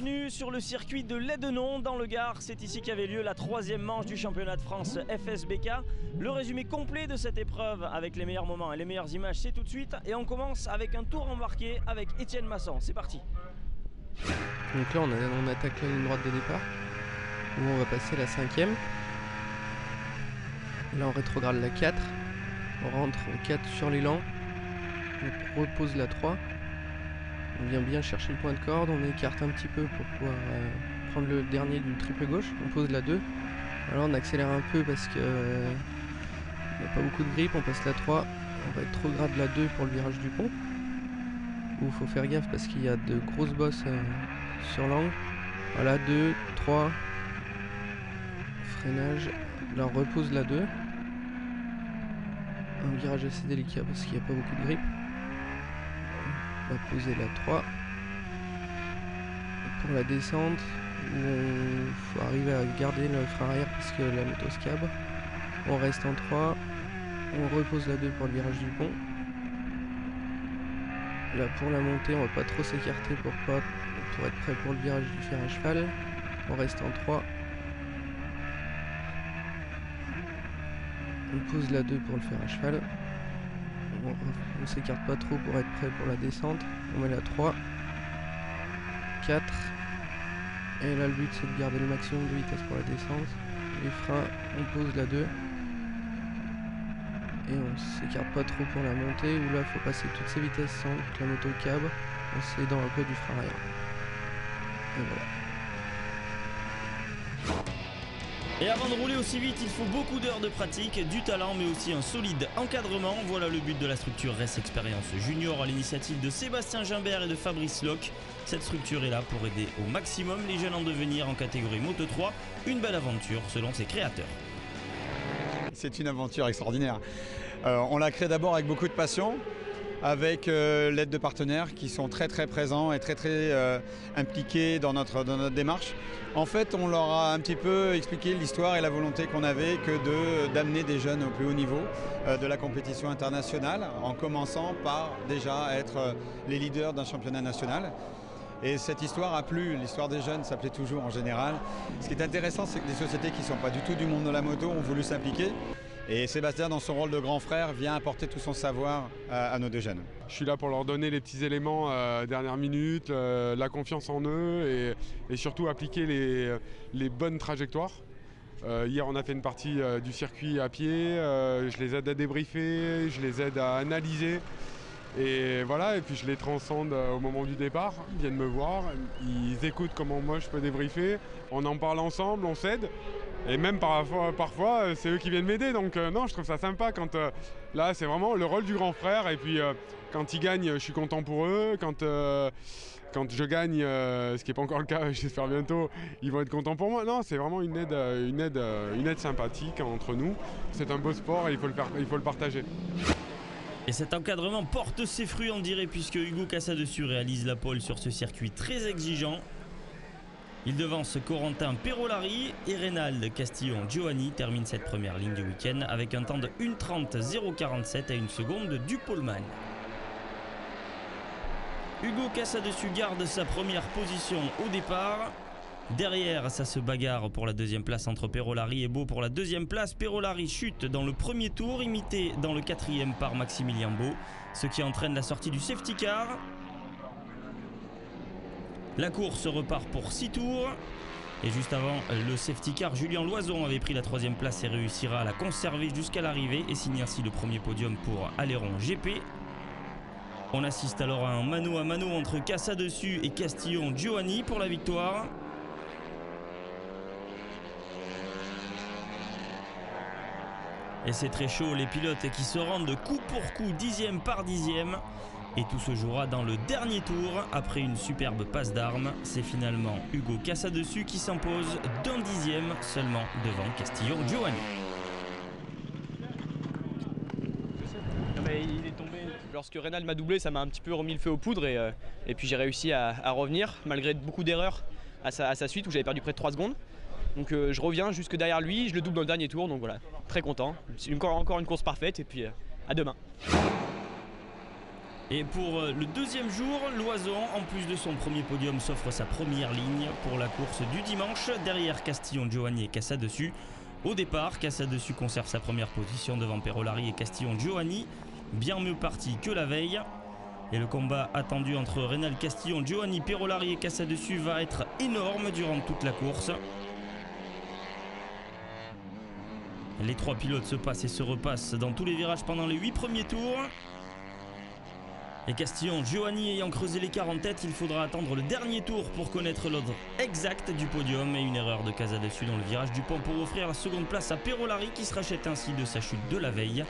bienvenue sur le circuit de Lédenon dans le Gard. C'est ici qu'avait lieu la 3e manche du championnat de France FSBK. Le résumé complet de cette épreuve avec les meilleurs moments et les meilleures images, c'est tout de suite. Et on commence avec un tour embarqué avec Étienne Masson. C'est parti. Donc là on attaque la ligne droite de départ où on va passer la 5e. Là on rétrograde la 4. On rentre en 4 sur l'élan. On repose la 3. On vient bien chercher le point de corde, on écarte un petit peu pour pouvoir prendre le dernier du triple gauche. On pose la 2. Alors on accélère un peu parce que on n'a pas beaucoup de grip, on passe la 3. On rétrograde la 2 pour le virage du pont. Où il faut faire gaffe parce qu'il y a de grosses bosses sur l'angle. Voilà, 2, 3. Freinage. Là on repose la 2. Un virage assez délicat parce qu'il n'y a pas beaucoup de grip. On va poser la 3 pour la descente où il faut arriver à garder le frein arrière parce que la moto se cabre. On reste en 3, on repose la 2 pour le virage du pont. Là pour la montée on va pas trop s'écarter pour être prêt pour le virage du fer à cheval. On reste en 3. On pose la 2 pour le fer à cheval. On s'écarte pas trop pour être prêt pour la descente. On met la 3, 4. Et là le but c'est de garder le maximum de vitesse pour la descente. Les freins, on pose la 2. Et on s'écarte pas trop pour la montée où là il faut passer toutes ces vitesses sans que la moto cabre en s'aidant un peu du frein arrière. Et voilà. Et avant de rouler aussi vite, il faut beaucoup d'heures de pratique, du talent mais aussi un solide encadrement. Voilà le but de la structure Race Experience Junior à l'initiative de Sébastien Gimbert et de Fabrice Locke. Cette structure est là pour aider au maximum les jeunes en devenir en catégorie Moto 3. Une belle aventure selon ses créateurs. C'est une aventure extraordinaire. On l'a créée d'abord avec beaucoup de passion, avec l'aide de partenaires qui sont très présents et très impliqués dans notre démarche. En fait, on leur a un petit peu expliqué l'histoire et la volonté qu'on avait que d'amener des jeunes au plus haut niveau de la compétition internationale, en commençant par déjà être les leaders d'un championnat national. Et cette histoire a plu, l'histoire des jeunes, ça plaît toujours en général. Ce qui est intéressant, c'est que des sociétés qui ne sont pas du tout du monde de la moto ont voulu s'impliquer. Et Sébastien, dans son rôle de grand frère, vient apporter tout son savoir à nos deux jeunes. Je suis là pour leur donner les petits éléments dernière minute, la confiance en eux et surtout appliquer les bonnes trajectoires. Hier, on a fait une partie du circuit à pied, je les aide à débriefer, je les aide à analyser. Et voilà, et puis je les transcende au moment du départ, ils viennent me voir, ils écoutent comment moi je peux débriefer, on en parle ensemble, on s'aide. Et même parfois c'est eux qui viennent m'aider, donc non, je trouve ça sympa quand là c'est vraiment le rôle du grand frère. Et puis quand ils gagnent, je suis content pour eux. Quand je gagne, ce qui n'est pas encore le cas, j'espère bientôt, ils vont être contents pour moi. Non, c'est vraiment une aide sympathique entre nous. C'est un beau sport et il faut le partager. Et cet encadrement porte ses fruits, on dirait, puisque Hugo Casadessus réalise la pole sur ce circuit très exigeant. Il devance Corentin Perolari et Reynald Castillon Giovanni termine cette première ligne du week-end avec un temps de 1:30,047 à 1 seconde du poleman. Hugo Casadessus garde sa première position au départ. Derrière, ça se bagarre pour la 2e place entre Perolari et Beau pour la 2e place. Perolari chute dans le premier tour, imité dans le 4e par Maximilien Beau, ce qui entraîne la sortie du safety car. La course repart pour 6 tours. Et juste avant le safety car, Julien Loison avait pris la 3e place et réussira à la conserver jusqu'à l'arrivée et signe ainsi le premier podium pour Aléron GP. On assiste alors à un mano à mano entre Casadessus et Castillon Giovanni pour la victoire. Et c'est très chaud, les pilotes qui se rendent coup pour coup, 10e par 10e. Et tout se jouera dans le dernier tour. Après une superbe passe d'armes, c'est finalement Hugo Casadessus qui s'impose d'un 10e seulement devant Castillon Giovanni. Il est tombé. Lorsque Reynald m'a doublé, ça m'a un petit peu remis le feu aux poudres et puis j'ai réussi à revenir malgré beaucoup d'erreurs à sa suite où j'avais perdu près de 3 secondes. Donc je reviens jusque derrière lui, je le double dans le dernier tour, donc voilà, très content. C'est encore une course parfaite et puis à demain. Et pour le deuxième jour, l'Oison, en plus de son premier podium, s'offre sa première ligne pour la course du dimanche. Derrière Castillon, Giovanni et Casadessus. Au départ, Casadessus conserve sa première position devant Perolari et Castillon, Giovanni. Bien mieux parti que la veille. Et le combat attendu entre Reynal Castillon, Giovanni, Perolari et Casadessus va être énorme durant toute la course. Les trois pilotes se passent et se repassent dans tous les virages pendant les 8 premiers tours. Et Castillon, Giovanni ayant creusé l'écart en tête, il faudra attendre le dernier tour pour connaître l'ordre exact du podium. Et une erreur de Casadessus dans le virage du pont pour offrir la seconde place à Perolari qui se rachète ainsi de sa chute de la veille.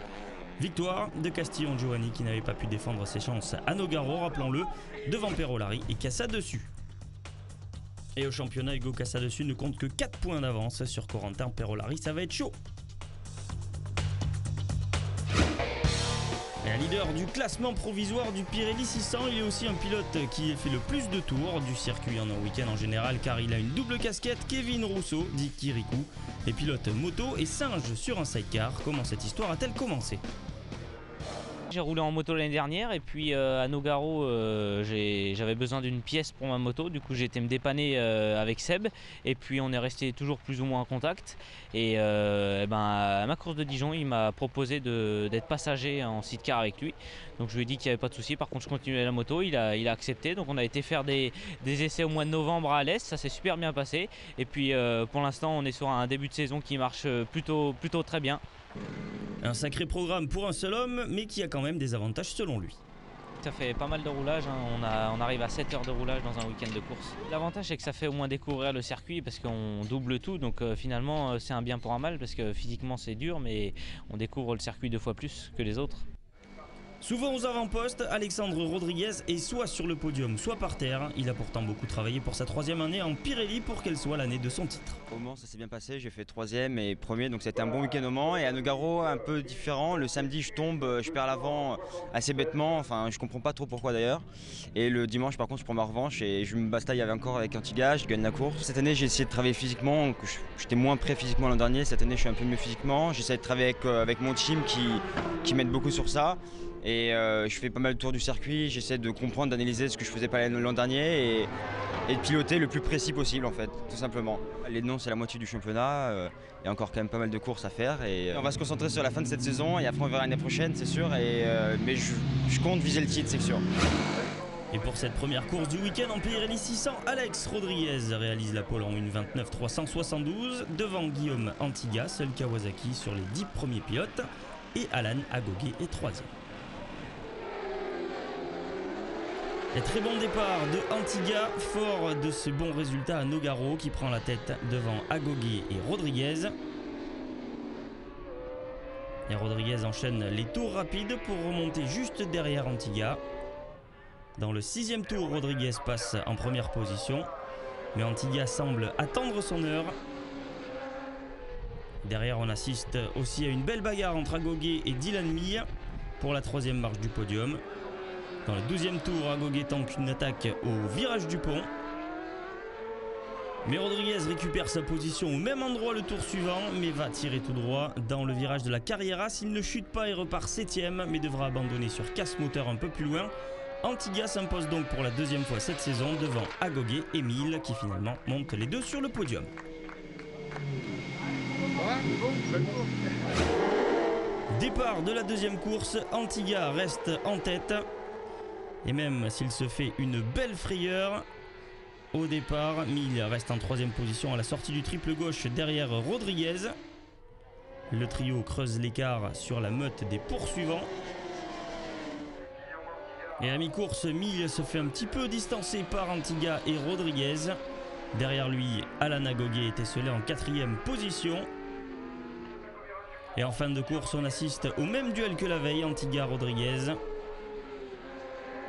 Victoire de Castillon, Giovanni qui n'avait pas pu défendre ses chances à Nogaro, rappelons-le, devant Perolari et Casadessus. Et au championnat, Hugo Casadessus ne compte que 4 points d'avance sur Corentin Perolari, ça va être chaud. Et un leader du classement provisoire du Pirelli 600, il est aussi un pilote qui fait le plus de tours du circuit en un week-end en général car il a une double casquette. Kevin Rousseau, dit Kirikou, est pilote moto et singe sur un sidecar. Comment cette histoire a-t-elle commencé ? J'ai roulé en moto l'année dernière et puis à Nogaro j'avais besoin d'une pièce pour ma moto, du coup j'ai été me dépanner avec Seb et puis on est resté toujours plus ou moins en contact et à ma course de Dijon il m'a proposé d'être passager en sidecar avec lui, donc je lui ai dit qu'il n'y avait pas de souci. Par contre je continuais la moto, il a accepté, donc on a été faire des essais au mois de novembre à l'Est, ça s'est super bien passé et puis pour l'instant on est sur un début de saison qui marche plutôt très bien. Un sacré programme pour un seul homme, mais qui a quand même des avantages selon lui. Ça fait pas mal de roulage, hein. On arrive à 7 heures de roulage dans un week-end de course. L'avantage c'est que ça fait au moins découvrir le circuit parce qu'on double tout, donc finalement c'est un bien pour un mal parce que physiquement c'est dur, mais on découvre le circuit 2 fois plus que les autres. Souvent aux avant-postes, Alexandre Rodriguez est soit sur le podium, soit par terre. Il a pourtant beaucoup travaillé pour sa 3e année en Pirelli pour qu'elle soit l'année de son titre. Au Mans, ça s'est bien passé, j'ai fait 3e et 1er, donc c'était un bon week-end au Mans. Et à Nogaro, un peu différent. Le samedi, je tombe, je perds l'avant assez bêtement, enfin je comprends pas trop pourquoi d'ailleurs. Et le dimanche, par contre, je prends ma revanche et je me bataille encore avec Antiga, je gagne la course. Cette année, j'ai essayé de travailler physiquement, j'étais moins prêt physiquement l'an dernier. Cette année, je suis un peu mieux physiquement. J'essaie de travailler avec mon team qui m'aide beaucoup sur ça. Et je fais pas mal de tours du circuit, j'essaie de comprendre, d'analyser ce que je faisais pas l'an dernier et de piloter le plus précis possible en fait, tout simplement. Les noms c'est la moitié du championnat, il y a encore quand même pas mal de courses à faire et on va se concentrer sur la fin de cette saison et après on verra l'année prochaine c'est sûr, mais je compte viser le titre c'est sûr. Et pour cette première course du week-end en Pirelli 600, Alex Rodriguez réalise la pole en 1:29.372 devant Guillaume Antiga, seul Kawasaki sur les 10 premiers pilotes, et Alan Agogé est 3e. Et très bon départ de Antiga, fort de ses bons résultats à Nogaro qui prend la tête devant Agogé et Rodriguez. Et Rodriguez enchaîne les tours rapides pour remonter juste derrière Antiga. Dans le 6e tour, Rodriguez passe en première position, mais Antiga semble attendre son heure. Derrière, on assiste aussi à une belle bagarre entre Agogé et Dylan Mir pour la 3e marche du podium. Dans le 12e tour, Agogé tente une attaque au virage du pont. Mais Rodriguez récupère sa position au même endroit le tour suivant, mais va tirer tout droit dans le virage de la Carriera. S'il ne chute pas et repart 7e, mais devra abandonner sur casse-moteur un peu plus loin. Antiga s'impose donc pour la 2e fois cette saison devant Agogé et Mir qui finalement montent les deux sur le podium. Départ de la 2e course, Antiga reste en tête. Et même s'il se fait une belle frayeur au départ, Mir reste en 3e position à la sortie du triple gauche derrière Rodriguez. Le trio creuse l'écart sur la meute des poursuivants. Et à mi-course, Mir se fait un petit peu distancer par Antiga et Rodriguez. Derrière lui, Alan Agogé est esselé en 4e position. Et en fin de course, on assiste au même duel que la veille, Antiga-Rodriguez.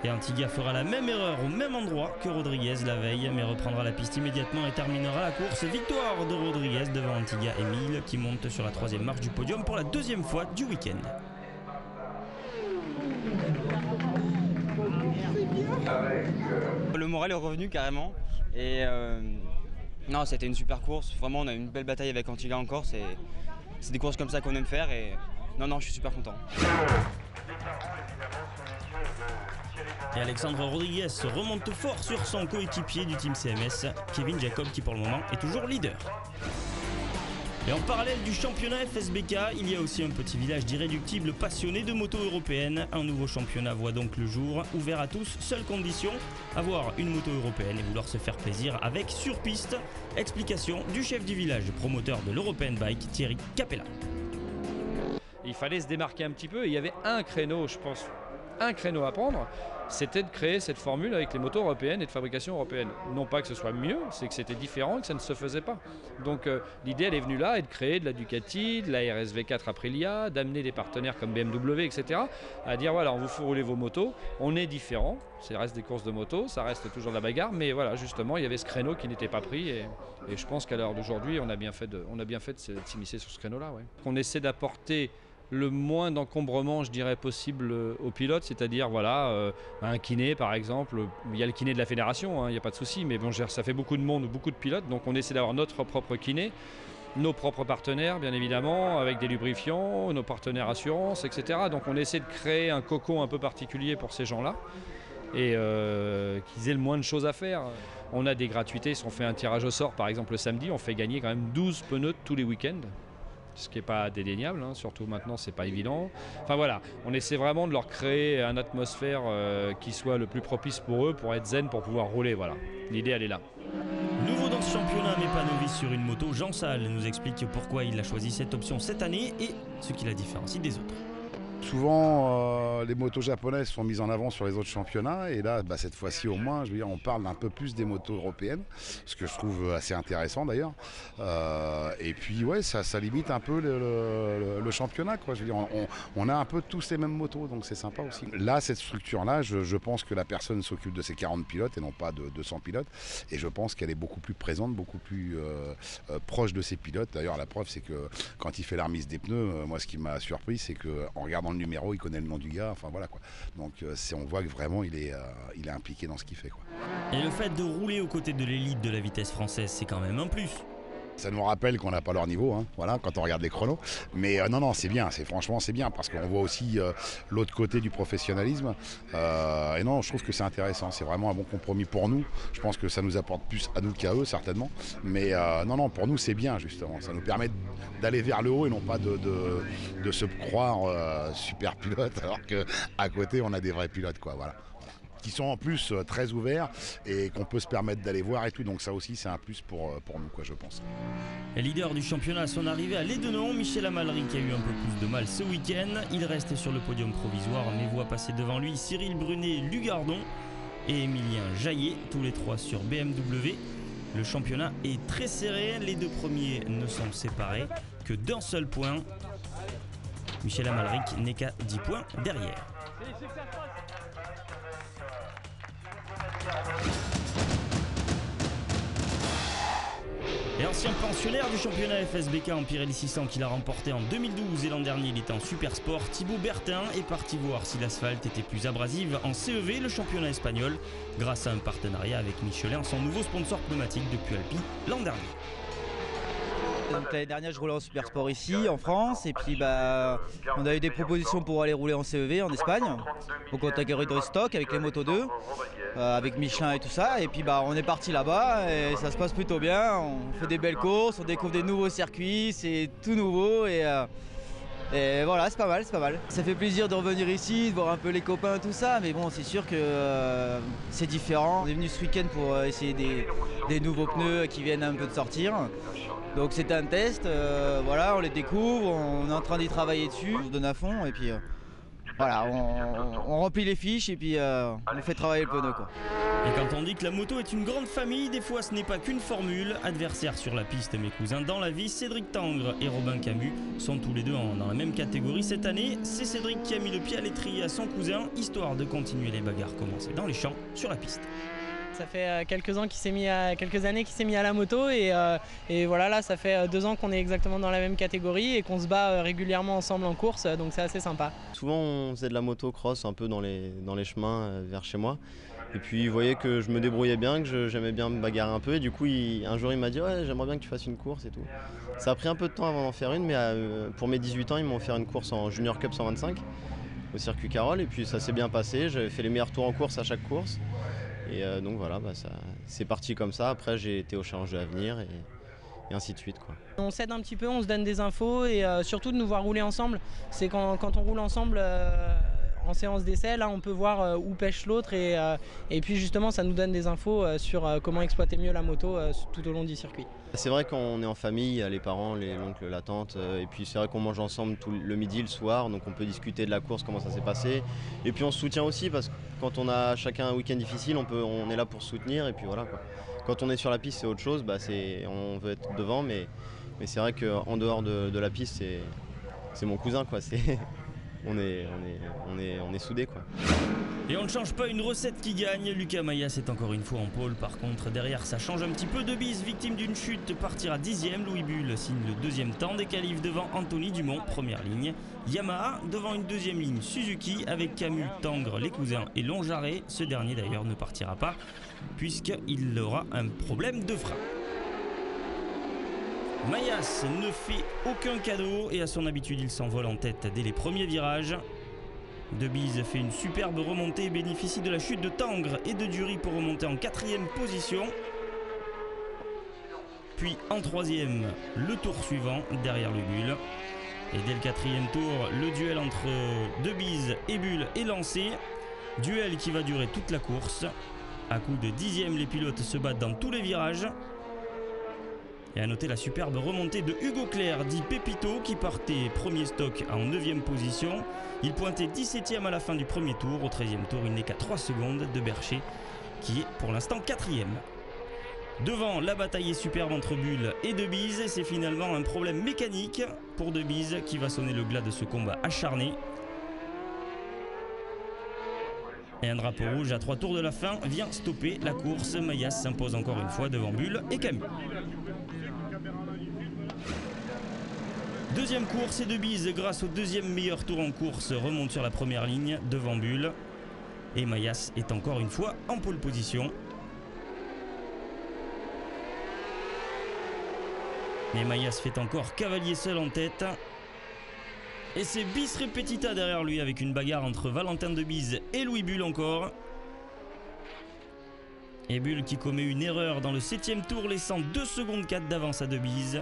Et Antiga fera la même erreur au même endroit que Rodriguez la veille, mais reprendra la piste immédiatement et terminera la course. Victoire de Rodriguez devant Antiga et Mir qui monte sur la 3e marche du podium pour la 2e fois du week-end. Le moral est revenu carrément et non, c'était une super course. Vraiment, on a eu une belle bataille avec Antiga encore. C'est des courses comme ça qu'on aime faire et non, je suis super content. Et Alexandre Rodriguez remonte fort sur son coéquipier du team CMS, Kevin Jacob, qui pour le moment est toujours leader. Et en parallèle du championnat FSBK, il y a aussi un petit village d'irréductibles passionnés de moto européenne. Un nouveau championnat voit donc le jour, ouvert à tous, seule condition, avoir une moto européenne et vouloir se faire plaisir avec sur piste. Explication du chef du village, promoteur de l'European Bike, Thierry Capella. Il fallait se démarquer un petit peu, il y avait un créneau, je pense, un créneau à prendre, c'était de créer cette formule avec les motos européennes et de fabrication européenne. Non pas que ce soit mieux, c'est que c'était différent et que ça ne se faisait pas. Donc l'idée elle est venue là, et de créer de la Ducati, de la RSV4 Aprilia, d'amener des partenaires comme BMW, etc. à dire voilà, on vous fait rouler vos motos, on est différent, ça reste des courses de moto, ça reste toujours de la bagarre, mais voilà, justement, il y avait ce créneau qui n'était pas pris et je pense qu'à l'heure d'aujourd'hui, on a bien fait de s'immiscer sur ce créneau-là. Ouais. On essaie d'apporter le moins d'encombrement, je dirais, possible aux pilotes, c'est-à-dire voilà, un kiné par exemple, il y a le kiné de la fédération, il n'y a pas de souci, mais bon, ça fait beaucoup de monde, beaucoup de pilotes, donc on essaie d'avoir notre propre kiné, nos propres partenaires bien évidemment, avec des lubrifiants, nos partenaires assurances, etc. Donc on essaie de créer un cocon un peu particulier pour ces gens-là et qu'ils aient le moins de choses à faire. On a des gratuités, si on fait un tirage au sort par exemple le samedi, on fait gagner quand même 12 pneus tous les week-ends. Ce qui n'est pas dédaignable, surtout maintenant c'est pas évident. Enfin voilà, on essaie vraiment de leur créer une atmosphère qui soit le plus propice pour eux, pour être zen, pour pouvoir rouler, voilà. L'idée elle est là. Nouveau dans ce championnat mais pas novice sur une moto, Jean Salle nous explique pourquoi il a choisi cette option cette année et ce qui la différencie des autres. Souvent, les motos japonaises sont mises en avant sur les autres championnats et là, cette fois-ci au moins, je veux dire, on parle un peu plus des motos européennes, ce que je trouve assez intéressant d'ailleurs. Et puis, ouais, ça limite un peu le championnat, quoi. Je veux dire, on a un peu tous les mêmes motos, donc c'est sympa aussi. Là, cette structure-là, je pense que la personne s'occupe de ses 40 pilotes et non pas de 200 pilotes. Et je pense qu'elle est beaucoup plus présente, beaucoup plus proche de ses pilotes. D'ailleurs, la preuve, c'est que quand il fait la remise des pneus, moi, ce qui m'a surpris, c'est qu'en regardant le numéro, il connaît le nom du gars, enfin voilà quoi. Donc on voit que vraiment il est impliqué dans ce qu'il fait, quoi. Et le fait de rouler aux côtés de l'élite de la vitesse française, c'est quand même un plus. Ça nous rappelle qu'on n'a pas leur niveau, voilà, quand on regarde les chronos. Mais non, c'est bien, franchement c'est bien, parce qu'on voit aussi l'autre côté du professionnalisme. Et non, je trouve que c'est intéressant, c'est vraiment un bon compromis pour nous. Je pense que ça nous apporte plus à nous qu'à eux, certainement. Mais non, pour nous c'est bien, justement. Ça nous permet d'aller vers le haut et non pas de se croire super pilote, alors qu'à côté on a des vrais pilotes, quoi, voilà. Qui sont en plus très ouverts et qu'on peut se permettre d'aller voir et tout, donc ça aussi c'est un plus pour nous, quoi, je pense. Et leader du championnat à son arrivée à l'Aidenon, Michel Amalry qui a eu un peu plus de mal ce week-end. Il reste sur le podium provisoire mais voit passer devant lui Cyril Brunet Lugardon et Emilien Jaillet, tous les trois sur BMW. Le championnat est très serré, les deux premiers ne sont séparés que d'un seul point. Michel Amalry n'est qu'à 10 points derrière. Et ancien pensionnaire du championnat FSBK en Pirelli 600 qu'il a remporté en 2012 et l'an dernier il était en super sport, Thibaut Bertin est parti voir si l'asphalte était plus abrasive en CEV, le championnat espagnol, grâce à un partenariat avec Michelin, son nouveau sponsor pneumatique depuis Alpi l'an dernier. Donc l'année dernière je roulais en super sport ici en France et puis on a eu des propositions pour aller rouler en CEV en Espagne au catégorie de stock avec les Moto 2 avec Michelin et tout ça, et puis on est parti là-bas et ça se passe plutôt bien, on fait des belles courses, on découvre des nouveaux circuits, c'est tout nouveau et voilà, c'est pas mal, c'est pas mal. Ça fait plaisir de revenir ici, de voir un peu les copains et tout ça, mais bon c'est sûr que c'est différent. On est venu ce week-end pour essayer des nouveaux pneus qui viennent un peu de sortir. Donc c'était un test, voilà, on les découvre, on est en train d'y travailler dessus, on se donne à fond et puis voilà, on remplit les fiches et puis on fait travailler le pneu, quoi. Et quand on dit que la moto est une grande famille, des fois ce n'est pas qu'une formule. Adversaires sur la piste, mes cousins dans la vie, Cédric Tangre et Robin Camus sont tous les deux dans la même catégorie cette année. C'est Cédric qui a mis le pied à l'étrier à son cousin, histoire de continuer les bagarres commencées dans les champs sur la piste. Ça fait quelques années qu'il s'est mis à la moto et voilà, là ça fait 2 ans qu'on est exactement dans la même catégorie et qu'on se bat régulièrement ensemble en course, donc c'est assez sympa. Souvent on faisait de la motocross un peu dans les chemins vers chez moi et puis il voyait que je me débrouillais bien, que j'aimais bien me bagarrer un peu et du coup un jour il m'a dit ouais, j'aimerais bien que tu fasses une course et tout. Ça a pris un peu de temps avant d'en faire une, mais pour mes 18 ans ils m'ont offert une course en Junior Cup 125. au circuit Carole et puis ça s'est bien passé. J'avais fait les meilleurs tours en course à chaque course. Et donc voilà, c'est parti comme ça. Après j'ai été au Challenge de l'Avenir et ainsi de suite, quoi. On s'aide un petit peu, on se donne des infos et surtout de nous voir rouler ensemble. C'est quand on roule ensemble en séance d'essai, là on peut voir où pêche l'autre et puis justement ça nous donne des infos sur comment exploiter mieux la moto tout au long du circuit. C'est vrai qu'on est en famille, il y a les parents, l'oncle, la tante, et puis c'est vrai qu'on mange ensemble le midi, le soir, donc on peut discuter de la course, comment ça s'est passé. Et puis on se soutient aussi parce que quand on a chacun un week-end difficile, on est là pour se soutenir et puis voilà, quoi. Quand on est sur la piste c'est autre chose, on veut être devant, mais c'est vrai qu'en dehors de la piste c'est mon cousin, quoi. On est soudés, quoi. Et on ne change pas une recette qui gagne. Lucas Mayas est encore une fois en pôle. Par contre, derrière, ça change un petit peu. De Bise, victime d'une chute, partira 10e. Louis Bull signe le 2e temps des qualifs devant Anthony Dumont, première ligne. Yamaha devant une 2e ligne Suzuki avec Camus, Tangre, les cousins et Longjarret. Ce dernier d'ailleurs ne partira pas puisqu'il aura un problème de frein. Mayas ne fait aucun cadeau et à son habitude il s'envole en tête dès les premiers virages. De Bise fait une superbe remontée et bénéficie de la chute de Tangre et de Dury pour remonter en 4e position. Puis en 3e, le tour suivant derrière le Bull. Et dès le 4e tour, le duel entre De Bise et Bull est lancé. Duel qui va durer toute la course. À coup de 10e, les pilotes se battent dans tous les virages. Et à noter la superbe remontée de Hugo Claire, dit Pépito, qui partait premier stock en 9e position. Il pointait 17e à la fin du premier tour. Au 13e tour, il n'est qu'à 3 secondes de Bercher, qui est pour l'instant 4e. Devant, la bataille est superbe entre Bull et De Bise. C'est finalement un problème mécanique pour De Bise qui va sonner le glas de ce combat acharné. Et un drapeau rouge à 3 tours de la fin vient stopper la course. Mayas s'impose encore une fois devant Bull et Camus. Deuxième course et De Bise, grâce au 2e meilleur tour en course, remonte sur la première ligne devant Bull. Et Mayas est encore une fois en pole position. Et Mayas fait encore cavalier seul en tête. Et c'est bis repetita derrière lui avec une bagarre entre Valentin De Bise et Louis Bull encore. Et Bull qui commet une erreur dans le 7e tour, laissant 2 secondes 4 d'avance à De Bise.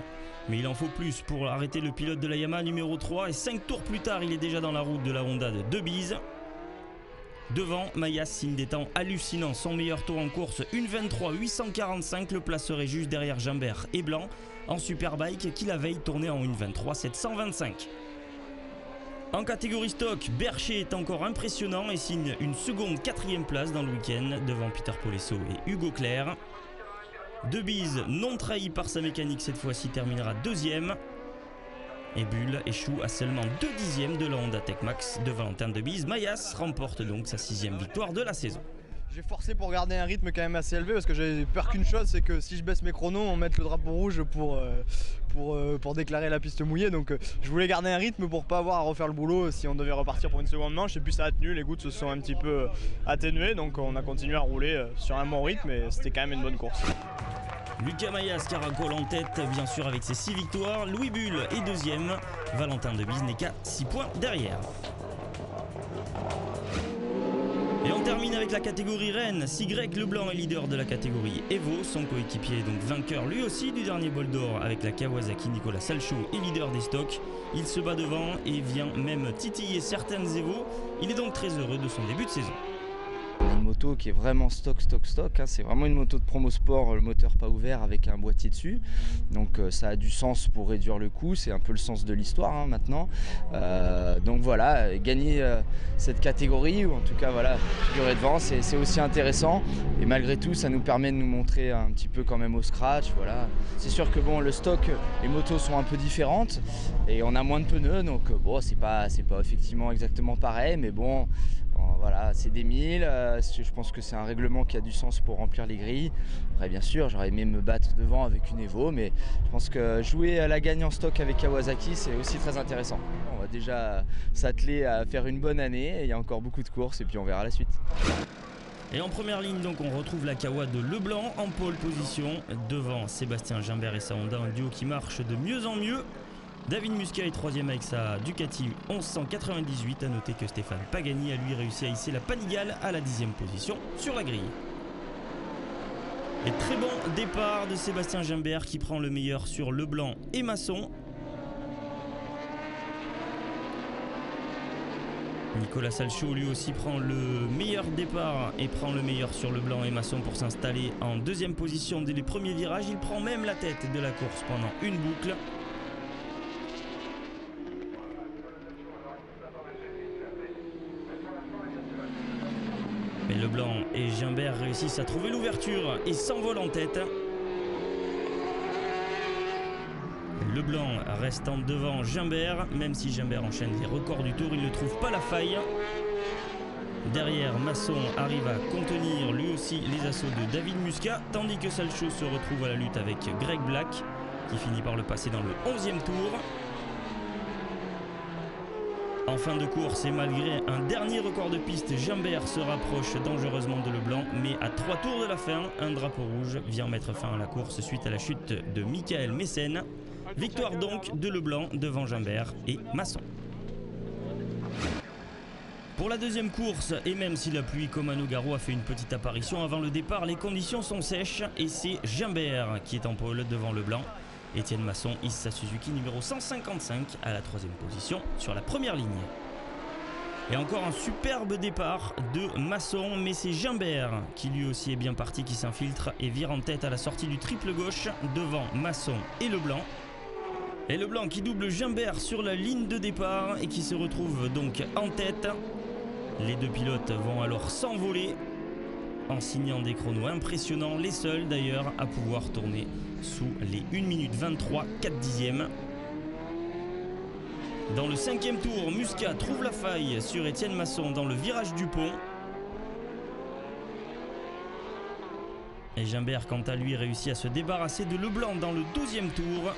Mais il en faut plus pour arrêter le pilote de la Yamaha numéro 3. Et 5 tours plus tard, il est déjà dans la route de la Honda de De Bise. Devant, Mayas signe des temps hallucinants. Son meilleur tour en course, 1:23.845, le placerait juste derrière Gimbert et Blanc en Superbike qui la veille tournait en 1:23.725. En catégorie stock, Bercher est encore impressionnant et signe une seconde 4e place dans le week-end devant Peter Polesso et Hugo Claire. De Bise, non trahi par sa mécanique cette fois-ci, terminera 2e. Et Bull échoue à seulement 2 dixièmes de la Honda Tech Max de Valentin De Bise. Mayas remporte donc sa 6e victoire de la saison. J'ai forcé pour garder un rythme quand même assez élevé parce que j'ai peur qu'une chose, c'est que si je baisse mes chronos, on mette le drapeau rouge pour déclarer la piste mouillée. Donc je voulais garder un rythme pour pas avoir à refaire le boulot si on devait repartir pour une seconde manche. Et puis ça a tenu, les gouttes se sont un petit peu atténuées, donc on a continué à rouler sur un bon rythme et c'était quand même une bonne course. Lucas Mayas caracole en tête, bien sûr avec ses 6 victoires. Louis Bull est 2e. Valentin De Bise n'est qu'à 6 points derrière. Et on termine avec la catégorie Rennes. Sigrec Leblanc est leader de la catégorie Evo. Son coéquipier est donc vainqueur lui aussi du dernier bol d'or avec la Kawasaki. Nicolas Salchaud est leader des stocks. Il se bat devant et vient même titiller certaines Evo. Il est donc très heureux de son début de saison. Une moto qui est vraiment stock, hein. C'est vraiment une moto de promo sport, le moteur pas ouvert avec un boîtier dessus. Donc ça a du sens pour réduire le coût, c'est un peu le sens de l'histoire hein, maintenant. Donc voilà, gagner cette catégorie, ou en tout cas voilà, figurer devant, c'est aussi intéressant. Et malgré tout, ça nous permet de nous montrer un petit peu quand même au scratch. Voilà. C'est sûr que bon, le stock, les motos sont un peu différentes et on a moins de pneus, donc bon, c'est pas effectivement exactement pareil, mais bon. Voilà, c'est des 1000, je pense que c'est un règlement qui a du sens pour remplir les grilles. Après bien sûr, j'aurais aimé me battre devant avec une Evo, mais je pense que jouer à la gagne en stock avec Kawasaki, c'est aussi très intéressant. On va déjà s'atteler à faire une bonne année, et il y a encore beaucoup de courses et puis on verra la suite. Et en première ligne, donc, on retrouve la Kawa de Leblanc en pole position devant Sébastien Gimbert et sa Honda, un duo qui marche de mieux en mieux. David Muscat est 3e avec sa Ducati 1198. A noter que Stéphane Pagani a lui réussi à hisser la Panigale à la 10e position sur la grille. Et très bon départ de Sébastien Gimbert qui prend le meilleur sur Leblanc et Masson. Nicolas Salchaud lui aussi prend le meilleur départ et prend le meilleur sur Leblanc et Masson pour s'installer en 2e position dès les premiers virages. Il prend même la tête de la course pendant une boucle. Mais Leblanc et Gimbert réussissent à trouver l'ouverture et s'envolent en tête. Leblanc restant devant Gimbert, même si Gimbert enchaîne les records du tour, il ne trouve pas la faille. Derrière, Masson arrive à contenir lui aussi les assauts de David Muscat, tandis que Salchaud se retrouve à la lutte avec Greg Black, qui finit par le passer dans le 11e tour. En fin de course et malgré un dernier record de piste, Gimbert se rapproche dangereusement de Leblanc, mais à 3 tours de la fin, un drapeau rouge vient mettre fin à la course suite à la chute de Michael Messen. Victoire donc de Leblanc devant Gimbert et Masson. Pour la 2e course, et même si la pluie comme à Nogaro a fait une petite apparition avant le départ, les conditions sont sèches et c'est Gimbert qui est en pôle devant Leblanc. Étienne Masson hisse sa Suzuki numéro 155 à la 3e position sur la première ligne. Et encore un superbe départ de Masson, mais c'est Gimbert qui lui aussi est bien parti, qui s'infiltre et vire en tête à la sortie du triple gauche devant Masson et Leblanc. Et Leblanc qui double Gimbert sur la ligne de départ et qui se retrouve donc en tête. Les deux pilotes vont alors s'envoler en signant des chronos impressionnants, les seuls d'ailleurs à pouvoir tourner sous les 1 minute 23, 4 dixièmes. Dans le 5e tour, Muscat trouve la faille sur Étienne Masson dans le virage du pont. Et Gimbert, quant à lui, réussit à se débarrasser de Leblanc dans le 12e tour.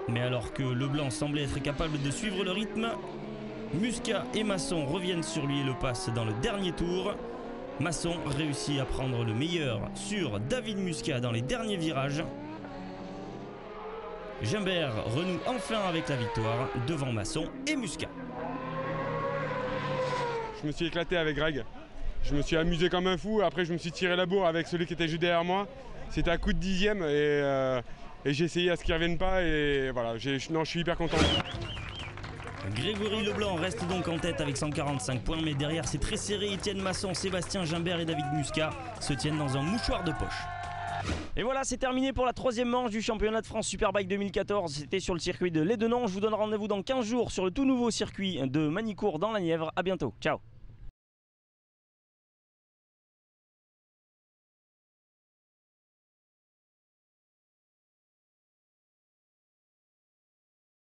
Mais alors que Leblanc semblait être capable de suivre le rythme, Muscat et Masson reviennent sur lui et le passent dans le dernier tour. Masson réussit à prendre le meilleur sur David Muscat dans les derniers virages. Gimbert renoue enfin avec la victoire devant Masson et Muscat. Je me suis éclaté avec Greg. Je me suis amusé comme un fou. Après, je me suis tiré la bourre avec celui qui était juste derrière moi. C'était à coup de dixième et j'ai essayé à ce qu'il ne revienne pas. Et voilà, je suis hyper content. Grégory Leblanc reste donc en tête avec 145 points, mais derrière c'est très serré. Étienne Masson, Sébastien Gimbert et David Muscat se tiennent dans un mouchoir de poche. Et voilà, c'est terminé pour la 3e manche du championnat de France Superbike 2014. C'était sur le circuit de Lédenon. Je vous donne rendez-vous dans 15 jours sur le tout nouveau circuit de Manicourt dans la Nièvre. A bientôt, ciao.